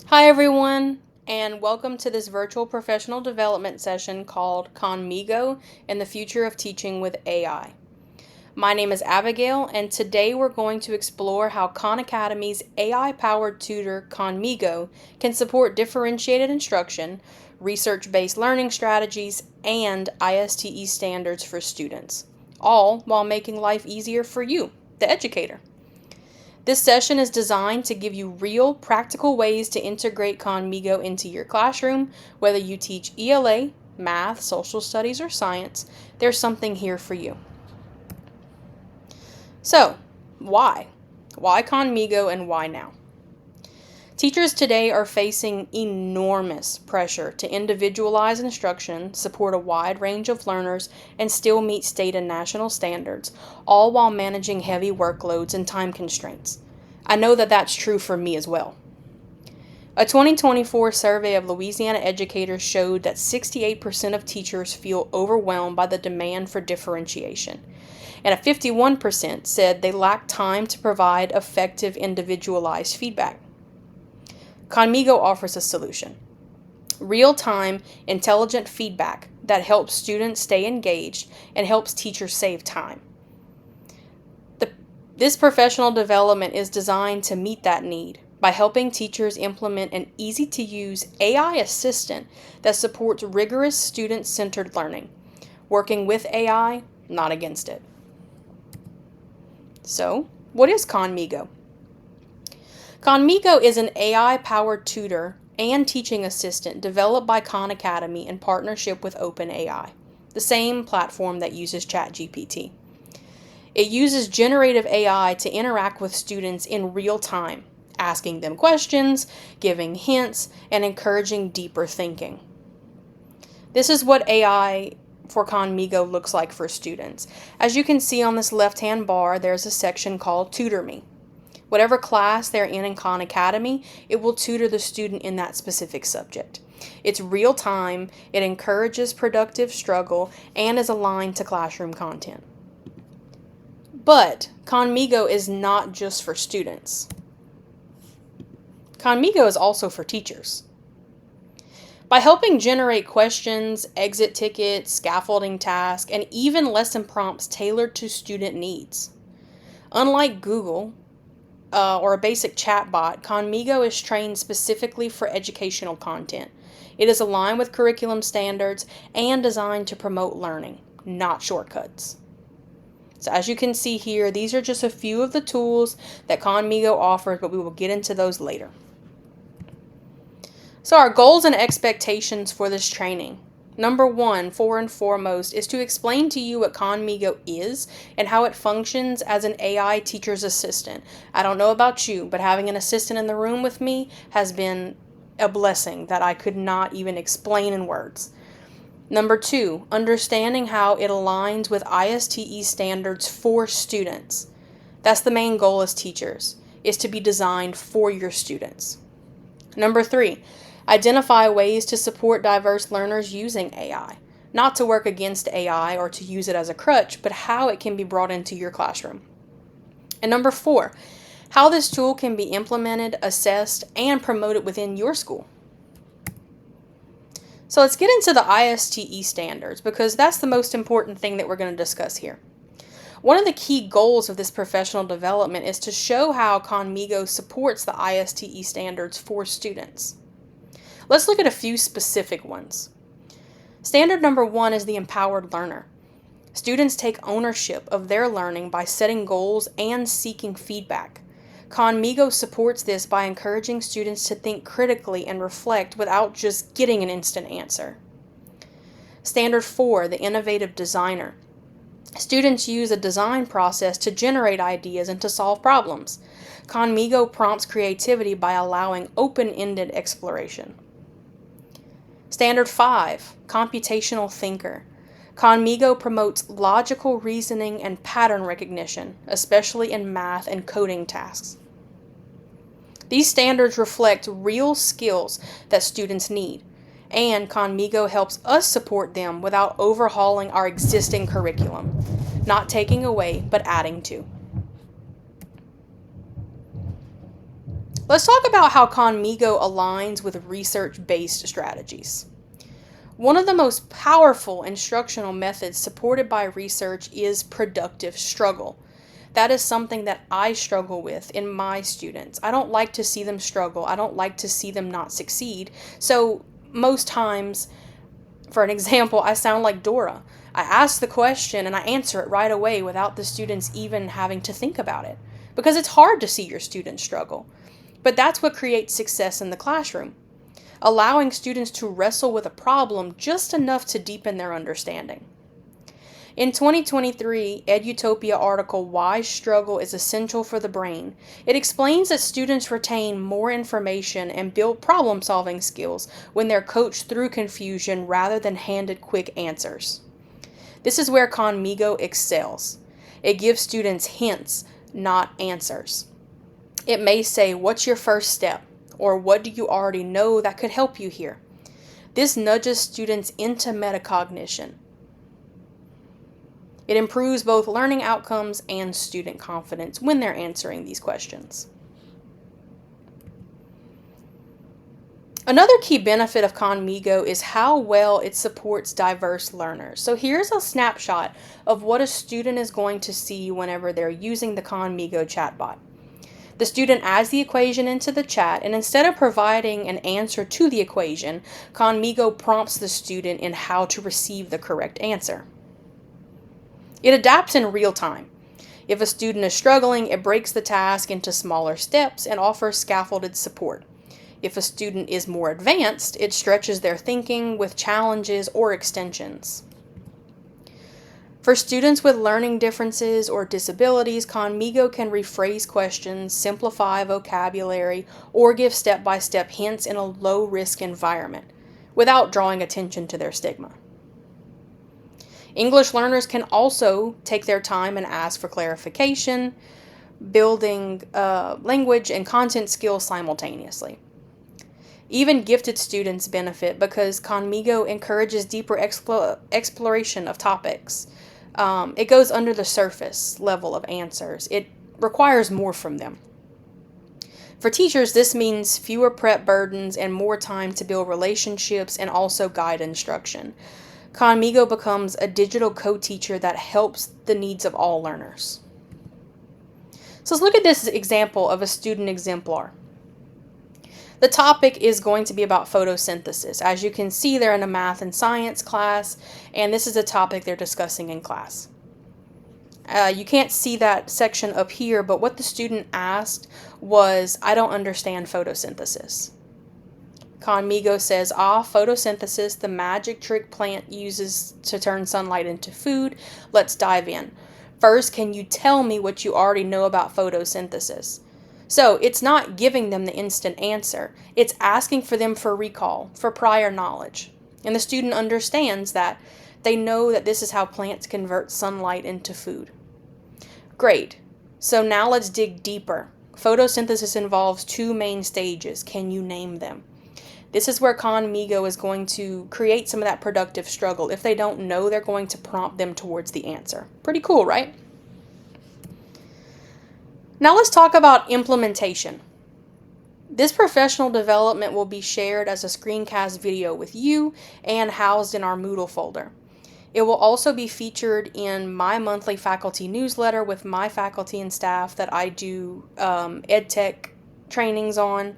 Hi, everyone, and welcome to this virtual professional development session called Khanmigo and the Future of Teaching with AI. My name is Abigail, and today we're going to explore how Khan Academy's AI powered tutor Khanmigo can support differentiated instruction, research based learning strategies, and ISTE standards for students, all while making life easier for you, the educator. This session is designed to give you real, practical ways to integrate Khanmigo into your classroom. Whether you teach ELA, math, social studies, or science, there's something here for you. So, why? Why Khanmigo and why now? Teachers today are facing enormous pressure to individualize instruction, support a wide range of learners, and still meet state and national standards, all while managing heavy workloads and time constraints. I know that that's true for me as well. A 2024 survey of Louisiana educators showed that 68% of teachers feel overwhelmed by the demand for differentiation, and a 51% said they lack time to provide effective individualized feedback. Khanmigo offers a solution: real-time, intelligent feedback that helps students stay engaged and helps teachers save time. This professional development is designed to meet that need by helping teachers implement an easy-to-use AI assistant that supports rigorous student-centered learning, working with AI, not against it. So, what is Khanmigo? Khanmigo is an AI-powered tutor and teaching assistant developed by Khan Academy in partnership with OpenAI, the same platform that uses ChatGPT. It uses generative AI to interact with students in real time, asking them questions, giving hints, and encouraging deeper thinking. This is what AI for Khanmigo looks like for students. As you can see on this left-hand bar, there's a section called Tutor Me. Whatever class they're in Khan Academy, it will tutor the student in that specific subject. It's real time, it encourages productive struggle, and is aligned to classroom content. But Khanmigo is not just for students. Khanmigo is also for teachers. By helping generate questions, exit tickets, scaffolding tasks, and even lesson prompts tailored to student needs. Unlike Google or a basic chatbot, Khanmigo is trained specifically for educational content. It is aligned with curriculum standards and designed to promote learning, not shortcuts. So as you can see here, these are just a few of the tools that Khanmigo offers, but we will get into those later. So our goals and expectations for this training. Number one, and foremost, is to explain to you what Khanmigo is and how it functions as an AI teacher's assistant. I don't know about you, but having an assistant in the room with me has been a blessing that I could not even explain in words. Number two, understanding how it aligns with ISTE standards for students. That's the main goal as teachers, is to be designed for your students. Number three, identify ways to support diverse learners using AI. Not to work against AI or to use it as a crutch, but how it can be brought into your classroom. And number four, how this tool can be implemented, assessed, and promoted within your school. So let's get into the ISTE standards because that's the most important thing that we're going to discuss here. One of the key goals of this professional development is to show how Khanmigo supports the ISTE standards for students. Let's look at a few specific ones. Standard number one is the empowered learner. Students take ownership of their learning by setting goals and seeking feedback. Khanmigo supports this by encouraging students to think critically and reflect without just getting an instant answer. Standard 4, the innovative designer. Students use a design process to generate ideas and to solve problems. Khanmigo prompts creativity by allowing open-ended exploration. Standard 5, computational thinker. Khanmigo promotes logical reasoning and pattern recognition, especially in math and coding tasks. These standards reflect real skills that students need, and Khanmigo helps us support them without overhauling our existing curriculum, not taking away but adding to. Let's talk about how Khanmigo aligns with research-based strategies. One of the most powerful instructional methods supported by research is productive struggle. That is something that I struggle with in my students. I don't like to see them struggle. I don't like to see them not succeed. So most times, for an example, I sound like Dora. I ask the question and I answer it right away without the students even having to think about it. Because it's hard to see your students struggle. But that's what creates success in the classroom, allowing students to wrestle with a problem just enough to deepen their understanding. In 2023 Edutopia article Why Struggle is Essential for the Brain, it explains that students retain more information and build problem-solving skills when they're coached through confusion rather than handed quick answers. This is where Khanmigo excels. It gives students hints, not answers. It may say, "What's your first step?" or "What do you already know that could help you here?" This nudges students into metacognition. It improves both learning outcomes and student confidence when they're answering these questions. Another key benefit of Khanmigo is how well it supports diverse learners. So here's a snapshot of what a student is going to see whenever they're using the Khanmigo chatbot. The student adds the equation into the chat, and instead of providing an answer to the equation, Khanmigo prompts the student in how to receive the correct answer. It adapts in real time. If a student is struggling, it breaks the task into smaller steps and offers scaffolded support. If a student is more advanced, it stretches their thinking with challenges or extensions. For students with learning differences or disabilities, Khanmigo can rephrase questions, simplify vocabulary, or give step-by-step hints in a low-risk environment without drawing attention to their stigma. English learners can also take their time and ask for clarification, building language and content skills simultaneously. Even gifted students benefit because Khanmigo encourages deeper exploration of topics. It goes under the surface level of answers. It requires more from them. For teachers, this means fewer prep burdens and more time to build relationships and also guide instruction. Khanmigo becomes a digital co-teacher that helps the needs of all learners. So let's look at this example of a student exemplar. The topic is going to be about photosynthesis. As you can see, they're in a math and science class, and this is a topic they're discussing in class. You can't see that section up here, but what the student asked was, "I don't understand photosynthesis." Khanmigo says, photosynthesis, the magic trick plant uses to turn sunlight into food. Let's dive in. First, can you tell me what you already know about photosynthesis? So it's not giving them the instant answer. It's asking for them for recall, for prior knowledge. And the student understands that they know that this is how plants convert sunlight into food. Great. So now let's dig deeper. Photosynthesis involves two main stages. Can you name them? This is where Khanmigo is going to create some of that productive struggle. If they don't know, they're going to prompt them towards the answer. Pretty cool, right? Now let's talk about implementation. This professional development will be shared as a screencast video with you and housed in our Moodle folder. It will also be featured in my monthly faculty newsletter with my faculty and staff that I do ETEC trainings on.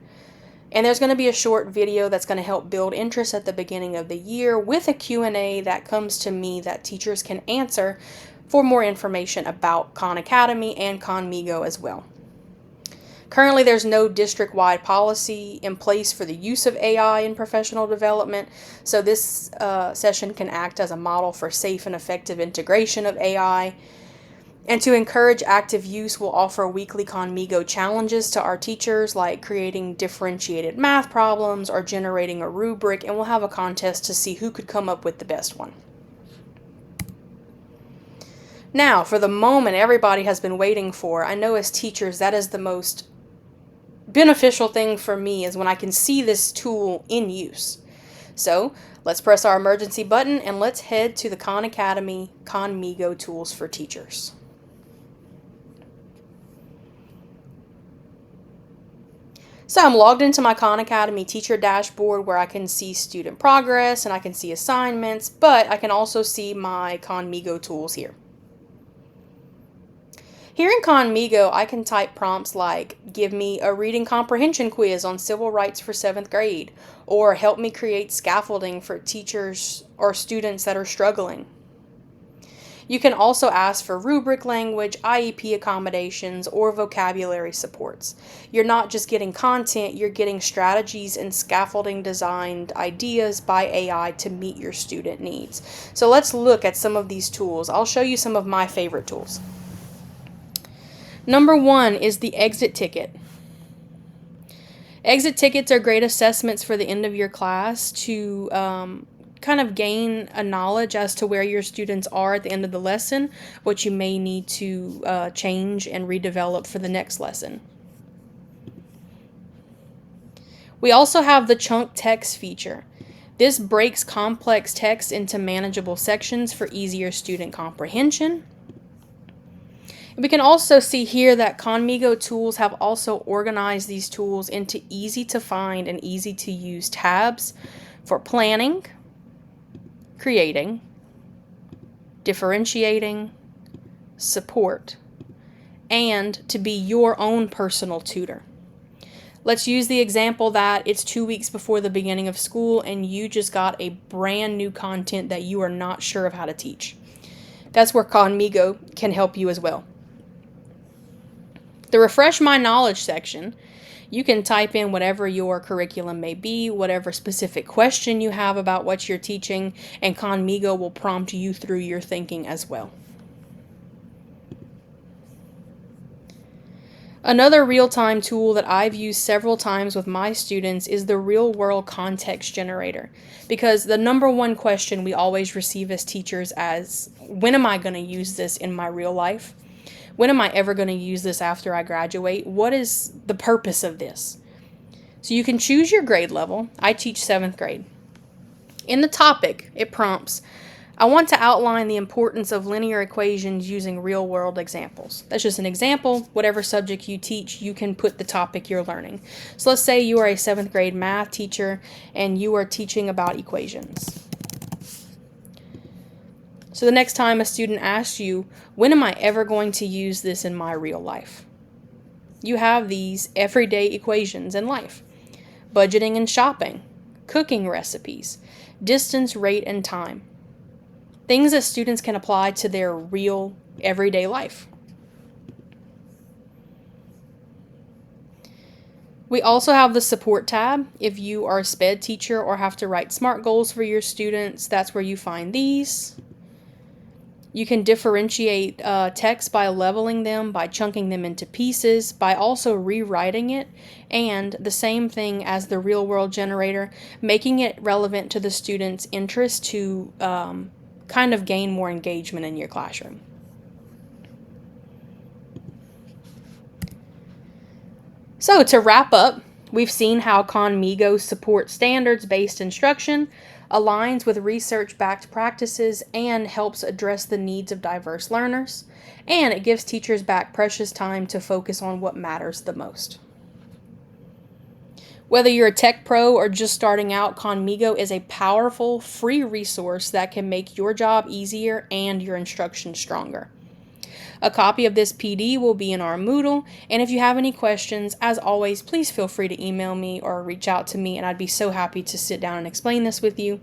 And there's going to be a short video that's going to help build interest at the beginning of the year with a Q&A that comes to me that teachers can answer for more information about Khan Academy and Khanmigo as well. Currently, there's no district-wide policy in place for the use of AI in professional development, so this session can act as a model for safe and effective integration of AI. And to encourage active use, we'll offer weekly Khanmigo challenges to our teachers, like creating differentiated math problems or generating a rubric, and we'll have a contest to see who could come up with the best one. Now, for the moment everybody has been waiting for, I know as teachers that is the most beneficial thing for me is when I can see this tool in use. So let's press our emergency button and let's head to the Khan Academy Khanmigo Tools for Teachers. So I'm logged into my Khan Academy teacher dashboard where I can see student progress and I can see assignments, but I can also see my Khanmigo tools here. Here in Khanmigo, I can type prompts like, give me a reading comprehension quiz on civil rights for 7th grade, or help me create scaffolding for teachers or students that are struggling. You can also ask for rubric language, IEP accommodations, or vocabulary supports. You're not just getting content, you're getting strategies and scaffolding designed ideas by AI to meet your student needs. So let's look at some of these tools. I'll show you some of my favorite tools. Number 1 is the exit ticket. Exit tickets are great assessments for the end of your class to kind of gain a knowledge as to where your students are at the end of the lesson, what you may need to change and redevelop for the next lesson. We also have the chunk text feature. This breaks complex text into manageable sections for easier student comprehension. We can also see here that Khanmigo tools have also organized these tools into easy to find and easy to use tabs for planning, creating, differentiating, support, and to be your own personal tutor. Let's use the example that it's 2 weeks before the beginning of school and you just got a brand new content that you are not sure of how to teach. That's where Khanmigo can help you as well. The Refresh My Knowledge section, you can type in whatever your curriculum may be, whatever specific question you have about what you're teaching, and Khanmigo will prompt you through your thinking as well. Another real-time tool that I've used several times with my students is the real-world context generator, because the number one question we always receive as teachers is, when am I going to use this in my real life? When am I ever going to use this after I graduate? What is the purpose of this? So you can choose your grade level. I teach 7th grade. In the topic, it prompts, I want to outline the importance of linear equations using real-world examples. That's just an example. Whatever subject you teach, you can put the topic you're learning. So let's say you are a 7th grade math teacher and you are teaching about equations. So the next time a student asks you, when am I ever going to use this in my real life? You have these everyday equations in life. Budgeting and shopping, cooking recipes, distance, rate, and time. Things that students can apply to their real everyday life. We also have the support tab. If you are a SPED teacher or have to write SMART goals for your students, that's where you find these. You can differentiate text by leveling them, by chunking them into pieces, by also rewriting it, and the same thing as the real world generator, making it relevant to the student's interest to kind of gain more engagement in your classroom. So to wrap up, we've seen how Khanmigo supports standards-based instruction, aligns with research-backed practices, and helps address the needs of diverse learners, and it gives teachers back precious time to focus on what matters the most. Whether you're a tech pro or just starting out, Khanmigo is a powerful, free resource that can make your job easier and your instruction stronger. A copy of this PD will be in our Moodle, and if you have any questions, as always, please feel free to email me or reach out to me, and I'd be so happy to sit down and explain this with you.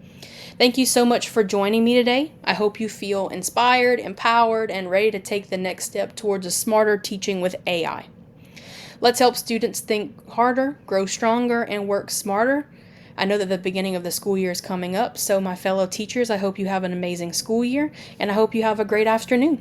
Thank you so much for joining me today. I hope you feel inspired, empowered, and ready to take the next step towards a smarter teaching with AI. Let's help students think harder, grow stronger, and work smarter. I know that the beginning of the school year is coming up, so my fellow teachers, I hope you have an amazing school year, and I hope you have a great afternoon.